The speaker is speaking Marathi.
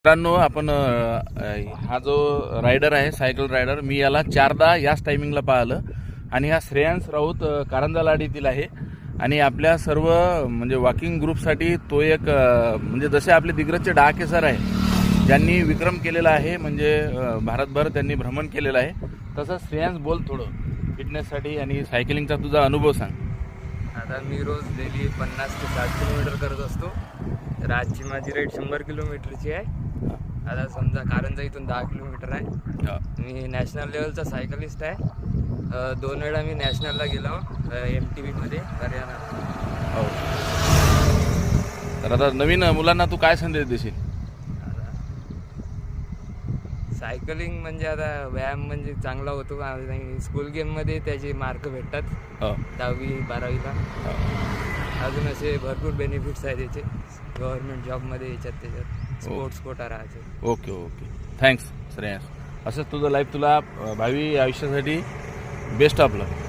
मित्रांनो, आपण हा जो रायडर आहे, सायकल रायडर, मी याला 4दा याच टायमिंगला पाहिलं आणि हा श्रेयांश राऊत कारंजा लाड येथील आहे. आणि आपल्या सर्व म्हणजे वॉकिंग ग्रुपसाठी तो एक म्हणजे जसे आपले दिग्रजचे डहाके सर आहे ज्यांनी विक्रम केलेला आहे, म्हणजे भारतभर त्यांनी भ्रमण केलेलं आहे, तसंच श्रेयांश बोल थोडं फिटनेससाठी आणि सायकलिंगचा तुझा अनुभव सांग. आता मी रोज डेली 50 ते 60 किलोमीटर करत असतो. तर आजची माझी रेट 100 किलोमीटरची आहे. आता समजा कारंजा इथून 10 किलोमीटर आहे. मी नॅशनल लेवलचा सायकलिस्ट आहे. 2 वेळा मी नॅशनलला गेलो MTVमध्ये हरियाणा. हो, तर आता नवीन मुलांना तू काय संदेश देशील? सायकलिंग म्हणजे आता व्यायाम म्हणजे चांगला होतो. आणि स्कूल गेममध्ये त्याचे मार्क भेटतात. 10वी 12वीला. अजून असे भरपूर बेनिफिट्स आहेत त्याचे. गव्हर्नमेंट जॉबमध्ये त्याच्यात स्पोर्ट्स कोटा राहायचे. Okay okay, thanks Shreyansh. असंच तुझं लाईफ तुला भावी आयुष्यासाठी बेस्ट ऑफ लक.